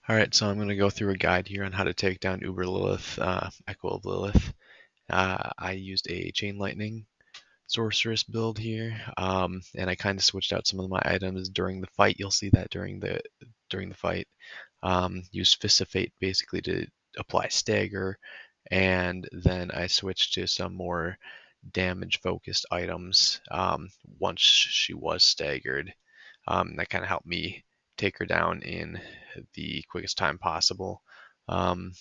Alright, so I'm going to go through a guide here on how to take down Uber Lilith, Echo of Lilith. I used a Chain Lightning sorceress build here, and I kind of switched out some of my items during the fight. You'll see that during the fight. Used Fist of Fate basically to apply Stagger, and then I switched to some more damage-focused items once she was staggered. That kind of helped me take her down in the quickest time possible. Um,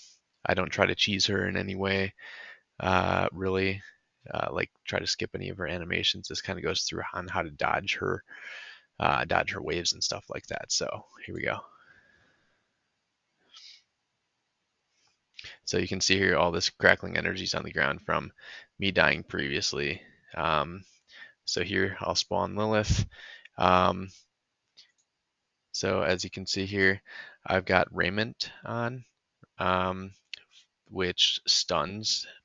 I don't try to cheese her in any way, really. Like try to skip any of her animations. This kind of goes through on how to dodge her waves and stuff like that. So here we go. So you can see here all this crackling energies on the ground from me dying previously. So here I'll spawn Lilith. Um, so as you can see here, I've got Raiment on, um, which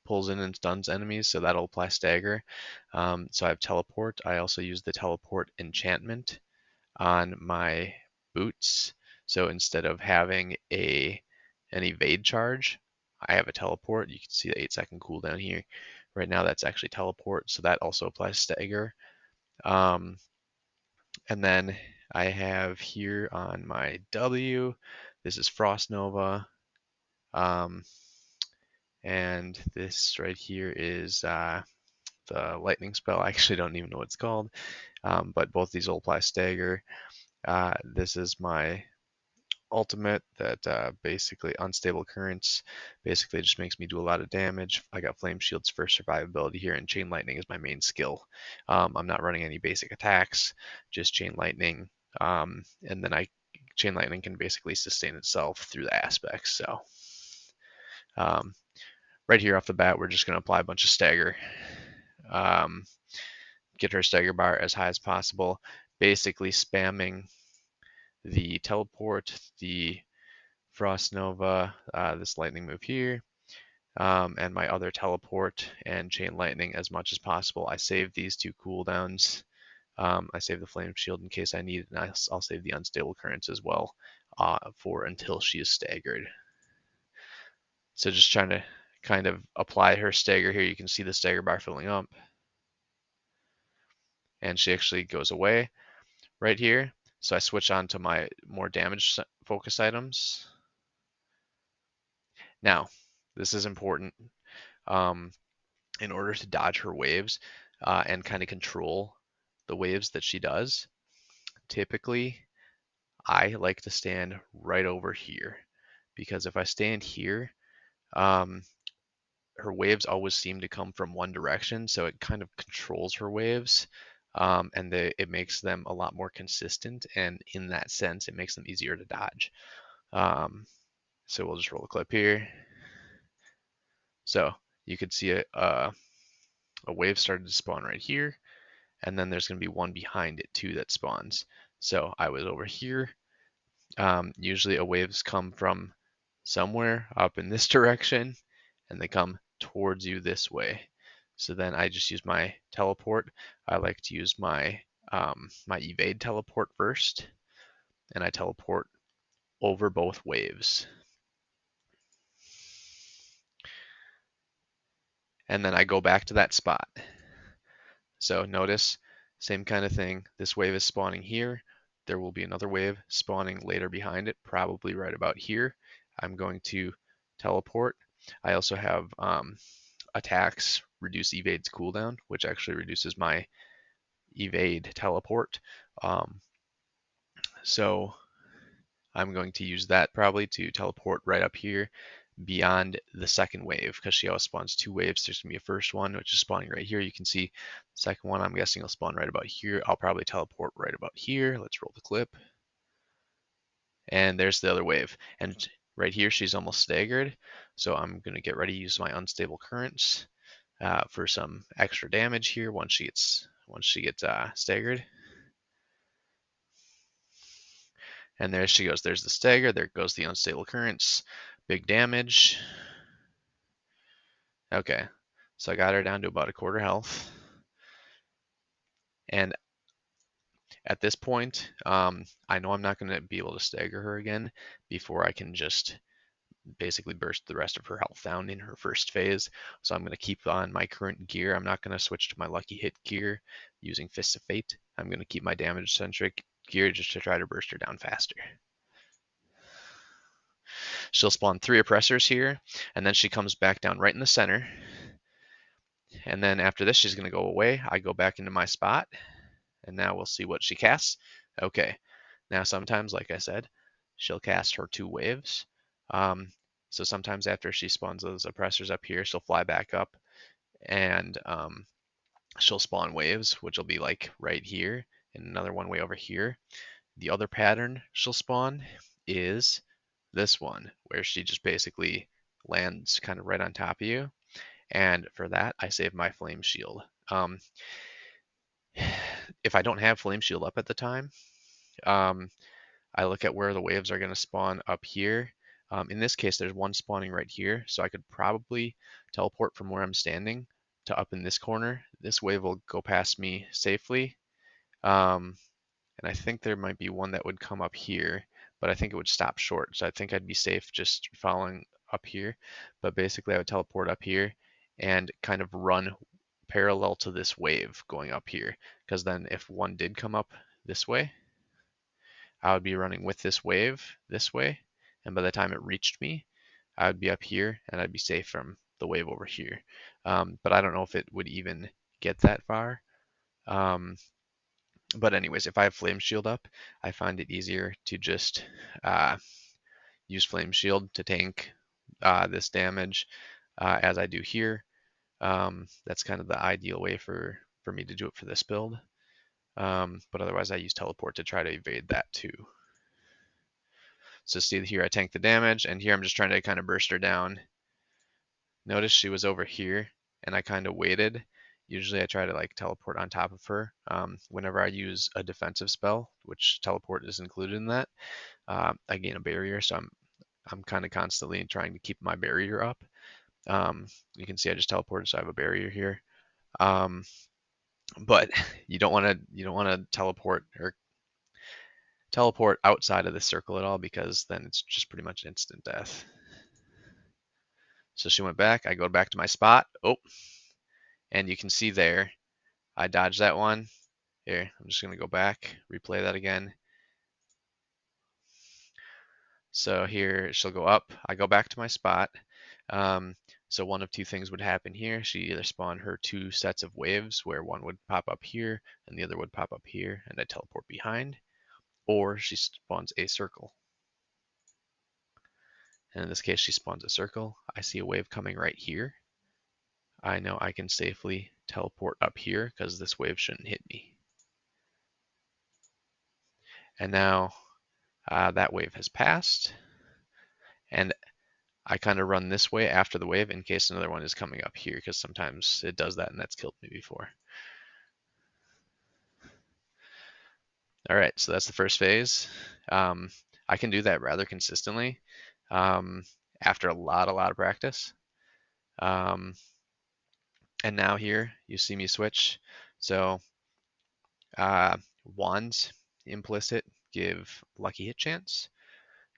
pulls in and stuns enemies, so that'll apply Stagger. So I have Teleport. I also use the Teleport enchantment on my boots. So instead of having an evade charge, I have a teleport. You can see the 8-second cooldown here. Right now that's actually teleport, so that also applies Stagger. Um, and then I have here on my W, this is Frost Nova. And this right here is the lightning spell. I actually don't even know what it's called, but both these will apply Stagger. This is my ultimate that basically unstable currents basically just makes me do a lot of damage. I got flame shields for survivability here, and chain lightning is my main skill. I'm not running any basic attacks, just chain lightning, and then chain lightning can basically sustain itself through the aspects. So um, right here off the bat, we're just going to apply a bunch of Stagger. Get her Stagger bar as high as possible, basically spamming the teleport, the Frost Nova, this lightning move here, and my other teleport and chain lightning as much as possible. I save these two cooldowns. I save the flame shield in case I need it, and I'll save the unstable currents as well for until she is staggered. So just trying to kind of apply her Stagger here. You can see the Stagger bar filling up, and she actually goes away right here. So I switch on to my more damage focus items. Now, this is important. In order to dodge her waves and kind of control the waves that she does, typically I like to stand right over here, because if I stand here, um, her waves always seem to come from one direction, so it kind of controls her waves, and it makes them a lot more consistent, and in that sense, it makes them easier to dodge. So we'll just roll a clip here. So you could see a wave started to spawn right here, and then there's going to be one behind it too that spawns. So I was over here. Usually a waves come from somewhere up in this direction, and they come towards you this way. So then I just use my teleport. I like to use my my evade teleport first, and I teleport over both waves. And then I go back to that spot. So notice, same kind of thing. This wave is spawning here. There will be another wave spawning later behind it, probably right about here. I'm going to teleport. I also have attacks reduce evade's cooldown, which actually reduces my evade teleport. So I'm going to use that probably to teleport right up here beyond the second wave, because she always spawns two waves. There's going to be a first one, which is spawning right here. You can see the second one, I'm guessing, will spawn right about here. I'll probably teleport right about here. Let's roll the clip. And there's the other wave. And right here, she's almost staggered. So I'm going to get ready to use my unstable currents for some extra damage here once she gets staggered. And there she goes. There's the stagger. There goes the unstable currents. Big damage. Okay, so I got her down to about a quarter health. And At this point, I know I'm not going to be able to stagger her again before I can just basically burst the rest of her health down in her first phase. So I'm going to keep on my current gear. I'm not going to switch to my lucky hit gear using Fists of Fate. I'm going to keep my damage centric gear just to try to burst her down faster. She'll spawn 3 oppressors here, and then she comes back down right in the center. And then after this, she's going to go away. I go back into my spot, and now we'll see what she casts. Okay, now sometimes, like I said, she'll cast her 2 waves. So sometimes after she spawns those oppressors up here, she'll fly back up, and she'll spawn waves, which will be like right here, and another one way over here. The other pattern she'll spawn is this one, where she just basically lands kind of right on top of you. And for that, I save my flame shield. If I don't have flame shield up at the time, I look at where the waves are going to spawn up here. In this case, there's one spawning right here, so I could probably teleport from where I'm standing to up in this corner. This wave will go past me safely. And I think there might be one that would come up here, but I think it would stop short. So I think I'd be safe just following up here. But basically, I would teleport up here and kind of run parallel to this wave going up here. Because then if one did come up this way, I would be running with this wave this way. And by the time it reached me, I would be up here and I'd be safe from the wave over here. But I don't know if it would even get that far. But anyways, if I have Flame Shield up, I find it easier to just use Flame Shield to tank this damage as I do here. That's kind of the ideal way for me to do it for this build. But otherwise, I use Teleport to try to evade that too. So see here, I tank the damage, and here I'm just trying to kind of burst her down. Notice she was over here, and I kind of waited. Usually I try to like teleport on top of her. Whenever I use a defensive spell, which teleport is included in that, I gain a barrier, so I'm kind of constantly trying to keep my barrier up. You can see I just teleported, so I have a barrier here. But you don't want to teleport outside of the circle at all, because then it's just pretty much instant death. So she went back. I go back to my spot. Oh, and you can see there, I dodged that one. Here, I'm just going to go back, replay that again. So here she'll go up. I go back to my spot. So one of 2 things would happen here. She either spawn her 2 sets of waves, where one would pop up here and the other would pop up here, and I teleport behind, or she spawns a circle. And in this case, she spawns a circle. I see a wave coming right here. I know I can safely teleport up here because this wave shouldn't hit me. And now that wave has passed, and I kind of run this way after the wave in case another one is coming up here, because sometimes it does that, and that's killed me before. All right, so that's the first phase. I can do that rather consistently after a lot of practice. And now here you see me switch. So wands, implicit, give lucky hit chance.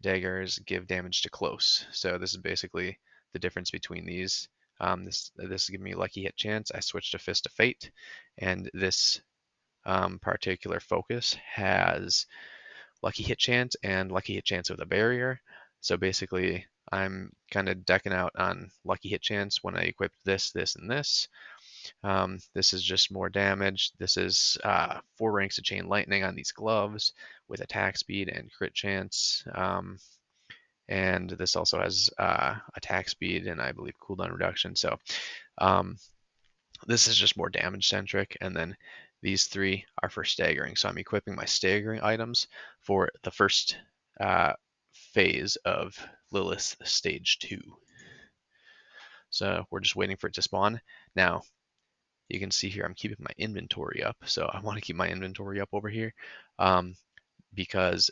Daggers give damage to close. So this is basically the difference between these. This is giving me lucky hit chance. I switched to Fist of Fate, and this particular focus has lucky hit chance and lucky hit chance with a barrier. So basically, I'm kind of decking out on lucky hit chance when I equip this, this, and this. This is just more damage. This is 4 ranks of chain lightning on these gloves with attack speed and crit chance. And this also has attack speed and I believe cooldown reduction. So this is just more damage centric. And then these 3 are for staggering. So I'm equipping my staggering items for the first phase of Lilith stage 2. So we're just waiting for it to spawn. Now, you can see here I'm keeping my inventory up. So I want to keep my inventory up over here because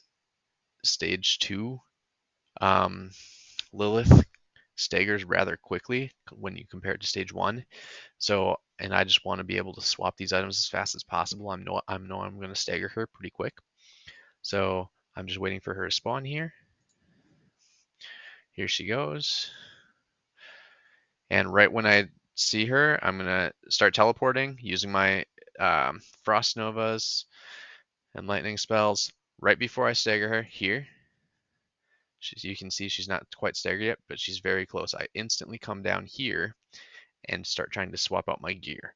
stage 2 Lilith staggers rather quickly when you compare it to stage 1. So and I just want to be able to swap these items as fast as possible. I know I'm going to stagger her pretty quick, so I'm just waiting for her to spawn here. Here she goes, and right when I see her, I'm gonna start teleporting using my Frost Novas and lightning spells. Right before I stagger her here, you can see she's not quite staggered yet, but she's very close. I instantly come down here and start trying to swap out my gear.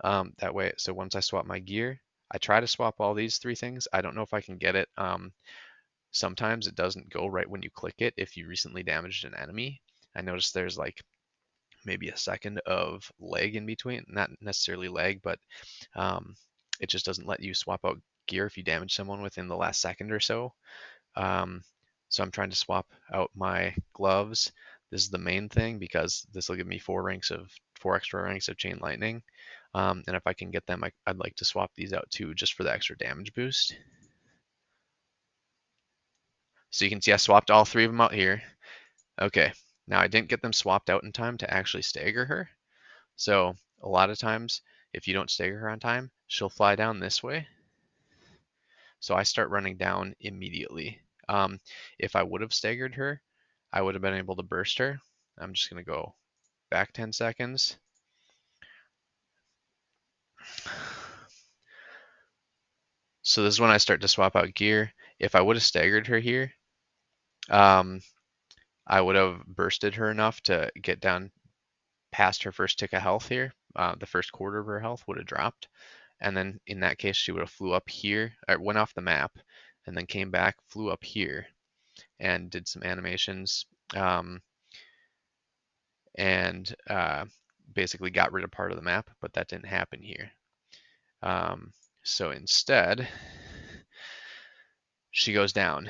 That way, so once I swap my gear, I try to swap all these three things. I don't know if I can get it. Sometimes it doesn't go right when you click it if you recently damaged an enemy. I noticed there's like maybe a second of lag in between. Not necessarily lag, but it just doesn't let you swap out gear if you damage someone within the last second or so. So I'm trying to swap out my gloves. This is the main thing because this will give me 4 extra ranks of chain lightning. And if I can get them, I'd like to swap these out too, just for the extra damage boost. So you can see I swapped all 3 of them out here. Okay, now I didn't get them swapped out in time to actually stagger her. So a lot of times, if you don't stagger her on time, she'll fly down this way. So I start running down immediately. If I would have staggered her, I would have been able to burst her. I'm just going to go back 10 seconds. So this is when I start to swap out gear. If I would have staggered her here, I would have bursted her enough to get down past her first tick of health here. The first quarter of her health would have dropped. And then in that case, she would have flew up here, or went off the map, and then came back, flew up here, and did some animations, and basically got rid of part of the map, but that didn't happen here. So instead, she goes down.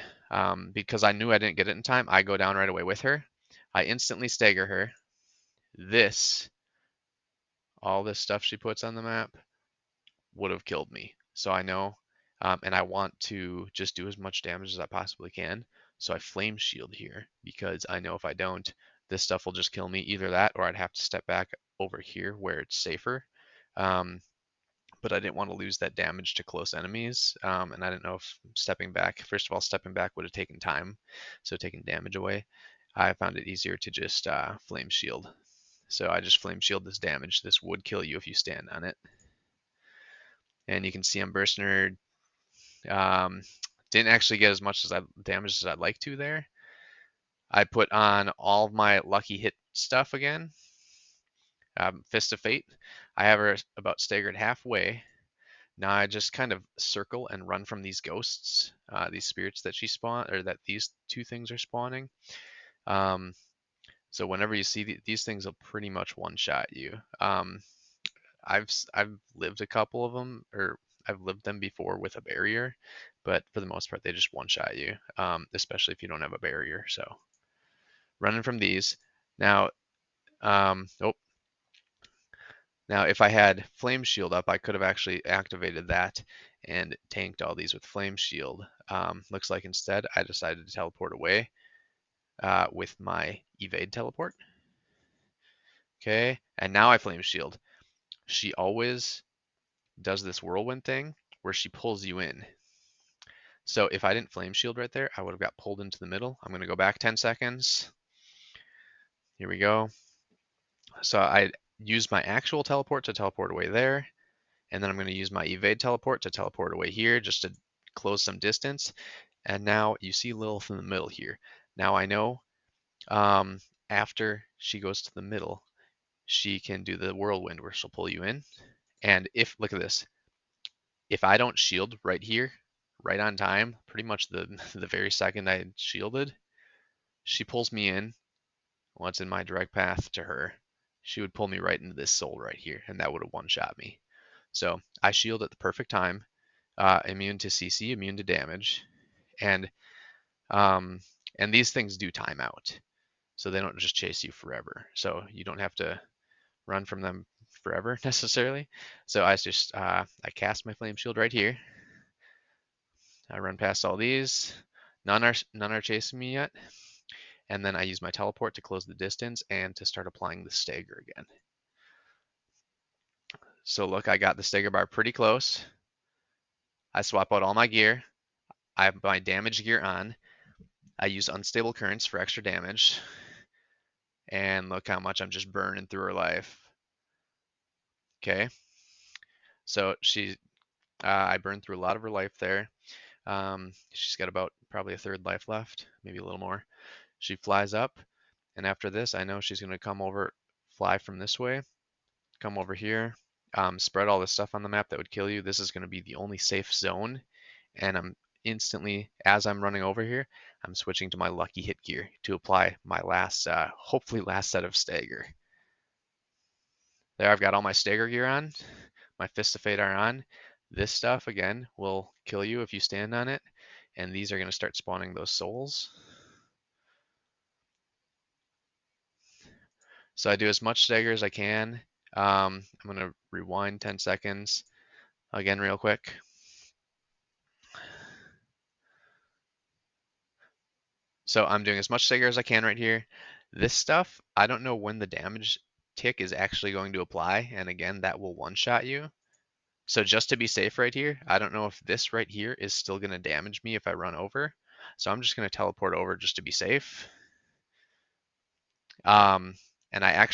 Because I knew I didn't get it in time, I go down right away with her. I instantly stagger her. All this stuff she puts on the map would have killed me. So I know, and I want to just do as much damage as I possibly can. So I flame shield here because I know if I don't, this stuff will just kill me. Either that or I'd have to step back over here where it's safer. But I didn't want to lose that damage to close enemies. And I didn't know if stepping back, first of all, stepping back would have taken time. So taking damage away, I found it easier to just flame shield. So I just flame shield this damage. This would kill you if you stand on it. And you can see I'm bursting her. Didn't actually get as much damage as I'd like to there. I put on all of my lucky hit stuff again. Fist of Fate. I have her about staggered halfway. Now I just kind of circle and run from these ghosts, these spirits that she spawned, or that these 2 things are spawning. So whenever you see these things, will pretty much one-shot you. I've lived a couple of them, or I've lived them before with a barrier, but for the most part, they just one-shot you, especially if you don't have a barrier. So running from these. Now, now if I had Flame Shield up, I could have actually activated that and tanked all these with Flame Shield. Looks like instead I decided to teleport away with my Evade Teleport. Okay, and now I Flame Shield. She always does this whirlwind thing where she pulls you in. So if I didn't flame shield right there, I would have got pulled into the middle. I'm going to go back 10 seconds. Here we go. So I use my actual teleport to teleport away there. And then I'm going to use my evade teleport to teleport away here just to close some distance. And now you see Lilith in the middle here. Now I know after she goes to the middle, she can do the whirlwind where she'll pull you in. And look at this, if I don't shield right here, right on time, pretty much the very second I shielded, she pulls me in. Once in my direct path to her, she would pull me right into this soul right here, and that would have one-shot me. So I shield at the perfect time, immune to CC, immune to damage, and these things do time out, so they don't just chase you forever. So you don't have to run from them forever necessarily. So I just I cast my flame shield right here. I run past all these. None are chasing me yet. And then I use my teleport to close the distance and to start applying the stagger again. So look, I got the Stagger bar pretty close. I swap out all my gear. I have my damage gear on. I use unstable currents for extra damage. And look how much I'm just burning through her life. Okay. So I burned through a lot of her life there. She's got about probably a third life left, maybe a little more. She flies up, and after this, I know she's going to come over, fly from this way, come over here, spread all this stuff on the map that would kill you. This is going to be the only safe zone, and I'm instantly, as I'm running over here, I'm switching to my lucky hit gear to apply my last, hopefully last set of Stagger. There, I've got all my Stagger gear on. My Fists of Fate are on. This stuff, again, will kill you if you stand on it. And these are going to start spawning those souls. So I do as much Stagger as I can. I'm going to rewind 10 seconds again real quick. So I'm doing as much Stagger as I can right here. This stuff, I don't know when the damage tick is actually going to apply. And again, that will one-shot you. So just to be safe right here, I don't know if this right here is still going to damage me if I run over. So I'm just going to teleport over just to be safe. And I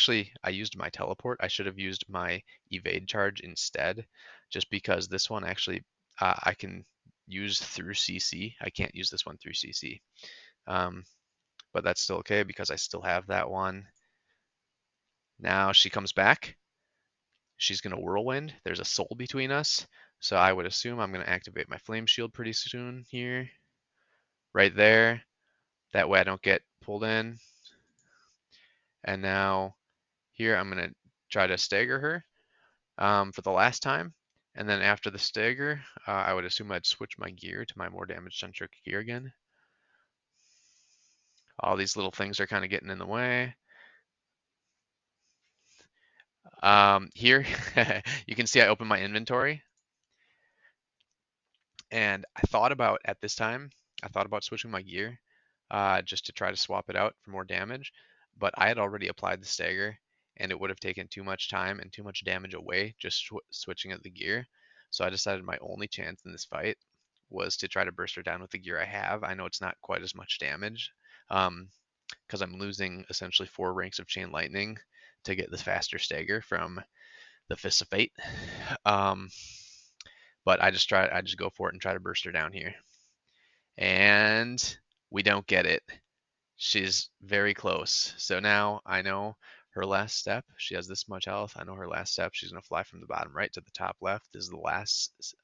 used my teleport. I should have used my evade charge instead, just because this one actually I can use through CC. I can't use this one through CC. But that's still okay because I still have that one. Now she comes back. She's going to whirlwind. There's a soul between us. So I would assume I'm going to activate my flame shield pretty soon here. Right there. That way I don't get pulled in. And now here I'm going to try to stagger her for the last time. And then after the stagger, I would assume I'd switch my gear to my more damage-centric gear again. All these little things are kind of getting in the way. Here, you can see I open my inventory. And I thought about, at this time, I thought about switching my gear just to try to swap it out for more damage. But I had already applied the stagger, and it would have taken too much time and too much damage away just switching out the gear. So I decided my only chance in this fight was to try to burst her down with the gear I have. I know it's not quite as much damage because I'm losing essentially 4 ranks of chain lightning to get the faster stagger from the Fist of Fate. But I just go for it and try to burst her down here. And we don't get it. She's very close. So now I know her last step. She has this much health. I know her last step. She's going to fly from the bottom right to the top left. This is the last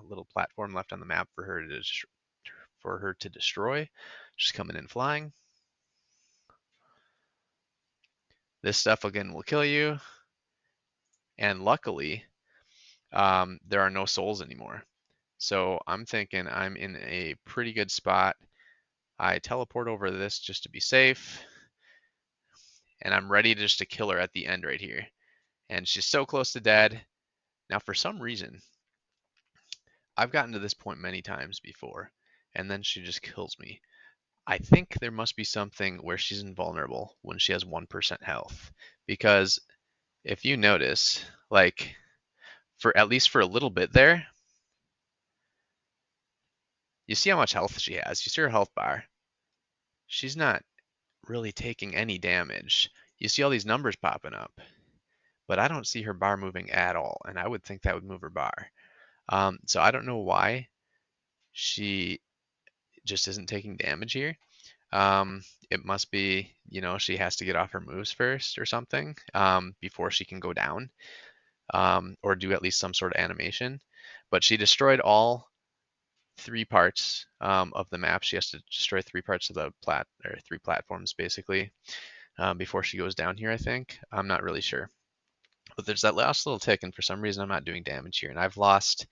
little platform left on the map for her to destroy. She's coming in flying. This stuff again will kill you. And luckily, there are no souls anymore. So I'm thinking I'm in a pretty good spot. I teleport over this just to be safe. And I'm ready just to kill her at the end right here. And she's so close to dead. Now, for some reason, I've gotten to this point many times before, and then she just kills me. I think there must be something where she's invulnerable when she has 1% health. Because if you notice, like, for at least for a little bit there, you see how much health she has. You see her health bar. She's not really taking any damage. You see all these numbers popping up, but I don't see her bar moving at all, and I would think that would move her bar. So I don't know why she just isn't taking damage here. It must be, she has to get off her moves first or something before she can go down or do at least some sort of animation. But she destroyed all 3 parts of the map. She has to destroy 3 parts of the 3 platforms basically before she goes down here, I think. I'm not really sure. But there's that last little tick, and for some reason I'm not doing damage here. And I've lost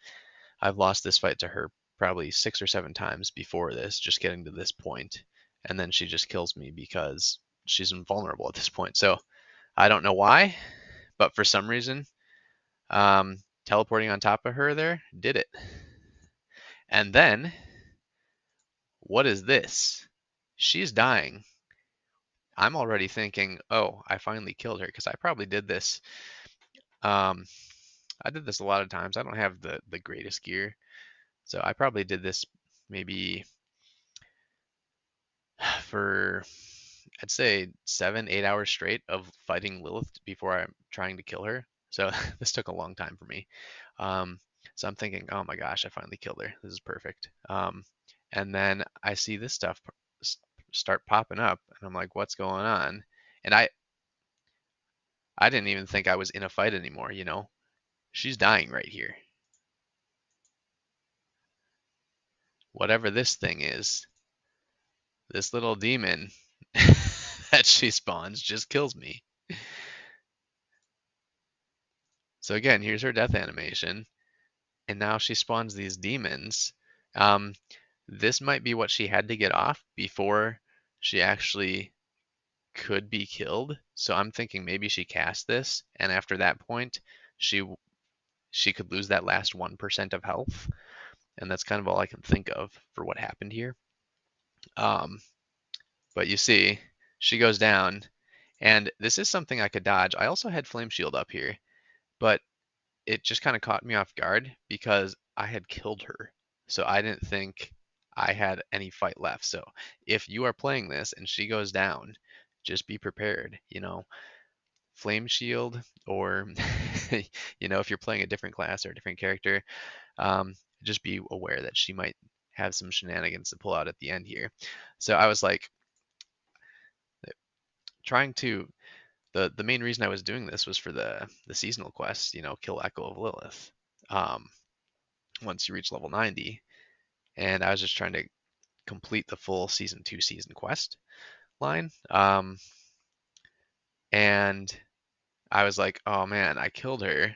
this fight to her probably 6 or 7 times before this, just getting to this point. And then she just kills me because she's invulnerable at this point. So I don't know why, but for some reason, teleporting on top of her there did it. And then, what is this? She's dying. I'm already thinking, oh, I finally killed her, because I probably did this I did this a lot of times. I don't have the greatest gear, so I probably did this maybe for, I'd say 7, 8 hours straight of fighting Lilith before I'm trying to kill her. So this took a long time for me. Um, so I'm thinking, oh my gosh, I finally killed her. This is perfect. And then I see this stuff start popping up, and I'm like, what's going on? And I didn't even think I was in a fight anymore, you know? She's dying right here. Whatever this thing is, this little demon that she spawns just kills me. So again, here's her death animation, and now she spawns these demons. Um, this might be what she had to get off before she actually could be killed. So I'm thinking maybe she cast this, and after that point, she she could lose that last 1% of health, and that's kind of all I can think of for what happened here. Um, but you see, she goes down, and this is something I could dodge. I also had Flame Shield up here, but it just kind of caught me off guard because I had killed her. So I didn't think I had any fight left. So if you are playing this and she goes down, just be prepared, you know, flame shield or if you're playing a different class or a different character, um, just be aware that she might have some shenanigans to pull out at the end here. So I was like trying to the main reason I was doing this was for the seasonal quest, kill Echo of Lilith. Once you reach level 90, and I was just trying to complete the full season 2 season quest line. And I was like, oh man, I killed her,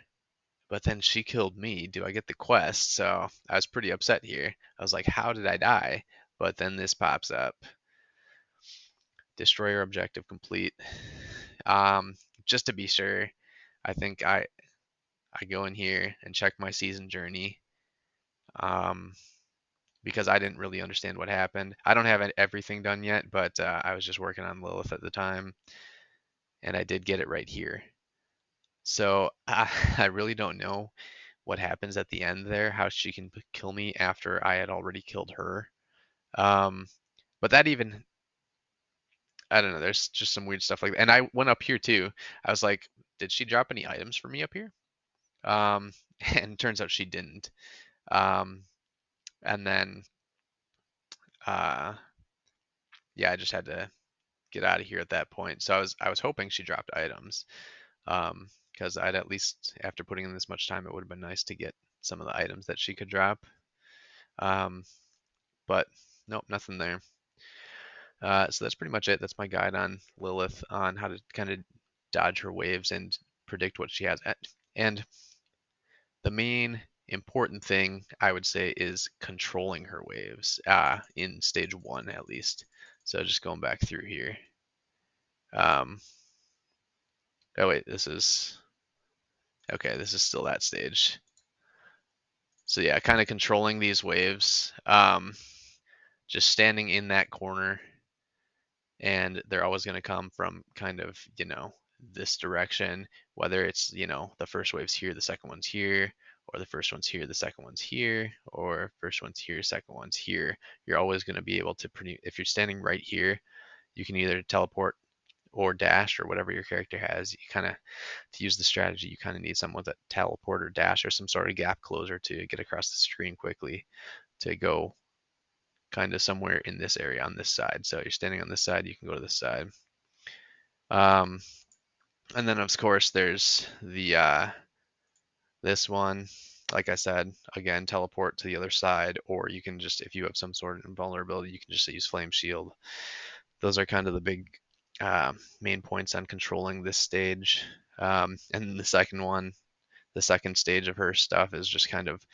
but then she killed me. Do I get the quest? So I was pretty upset here. I was like, how did I die? But then this pops up. Destroyer objective complete. Um, just to be sure, I think I go in here and check my season journey. Because I didn't really understand what happened. I don't have everything done yet, but I was just working on Lilith at the time, and I did get it right here. So I really don't know what happens at the end there, how she can kill me after I had already killed her. Um, but that even, I don't know, there's just some weird stuff like that. And I went up here too. I was like, did she drop any items for me up here? And turns out she didn't. Um, and then, uh, yeah, I just had to get out of here at that point. So I was hoping she dropped items, because I'd at least after putting in this much time, it would have been nice to get some of the items that she could drop. Um, but nope, nothing there. So that's pretty much it. That's my guide on Lilith on how to kind of dodge her waves and predict what she has. And the main important thing I would say is controlling her waves, in stage 1 at least. So just going back through here. Um, oh wait, this is okay. This is still that stage. So yeah, kind of controlling these waves. Just standing in that corner, and they're always going to come from kind of, this direction, whether it's, the first wave's here, the second one's here, or the first one's here, the second one's here, or first one's here, second one's here. You're always going to be able to if you're standing right here, you can either teleport or dash or whatever your character has. You kind of, to use the strategy, you kind of need someone with a teleport or dash or some sort of gap closer to get across the screen quickly to go kind of somewhere in this area on this side. So you're standing on this side, you can go to this side. Um, and then of course there's the this one. Like I said, again, teleport to the other side, or you can just, if you have some sort of invulnerability, you can just use Flame Shield. Those are kind of the big main points on controlling this stage. And the second one, the second stage of her stuff is just kind of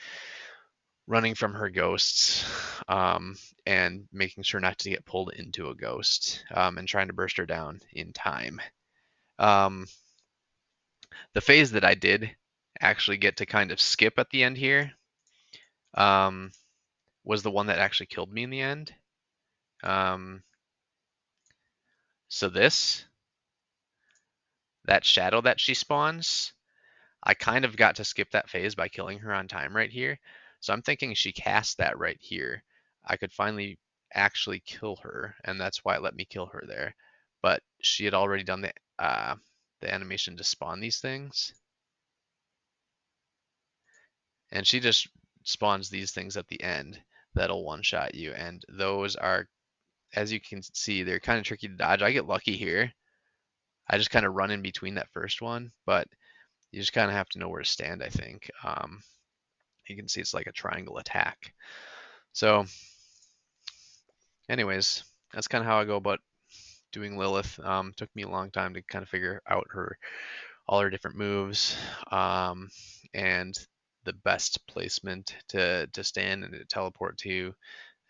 running from her ghosts, and making sure not to get pulled into a ghost, and trying to burst her down in time. Um, the phase that I did actually get to kind of skip at the end here, um, was the one that actually killed me in the end. Um, so that shadow that she spawns, I kind of got to skip that phase by killing her on time right here. So I'm thinking she cast that right here. I could finally actually kill her, and that's why it let me kill her there. But she had already done the animation to spawn these things, and she just spawns these things at the end that'll one-shot you, and those are, as you can see, they're kind of tricky to dodge. I get lucky here. I just kind of run in between that first one, but you just kind of have to know where to stand, I think. You can see it's like a triangle attack. So anyways, that's kind of how I go about doing Lilith. Took me a long time to kind of figure out all her different moves, and the best placement to stand and to teleport to,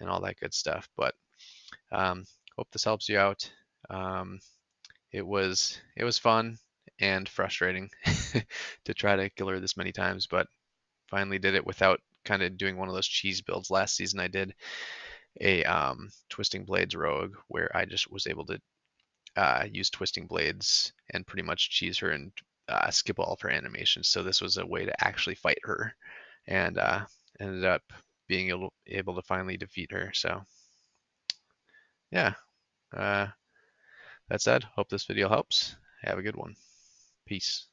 and all that good stuff. But hope this helps you out. It was fun and frustrating to try to kill her this many times, but finally did it without kind of doing one of those cheese builds. Last season I did a Twisting Blades rogue where I just was able to use Twisting Blades and pretty much cheese her and skip all of her animations. So this was a way to actually fight her, and ended up being able to finally defeat her. So yeah, uh, that said, hope this video helps. Have a good one. Peace.